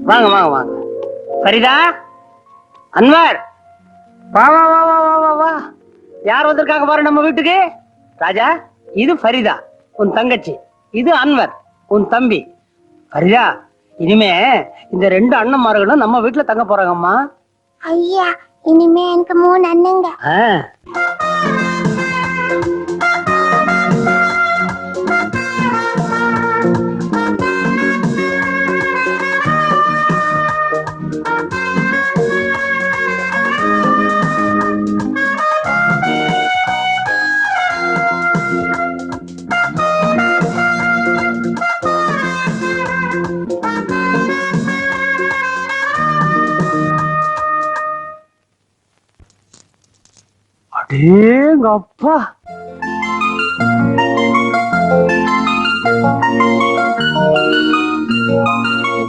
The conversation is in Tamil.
வாங்க வாங்க வாங்க. ஃபரிதா, அன்வர், வா வா வா வா வா வா வா. யார் வந்திருக்காங்க பாரு நம்ம வீட்டுக்கு. ராஜா, இது ஃபரிதா உன் தங்கச்சி, இது அன்வர் உன் தம்பி. ஃபரிதா, இனிமே இந்த ரெண்டு அண்ணன்மார்களும் நம்ம வீட்டுல தங்க போறாங்கம்மா. ஐயா, இனிமே எனக்கு 3 அண்ணங்க. அடேங்கப்பா,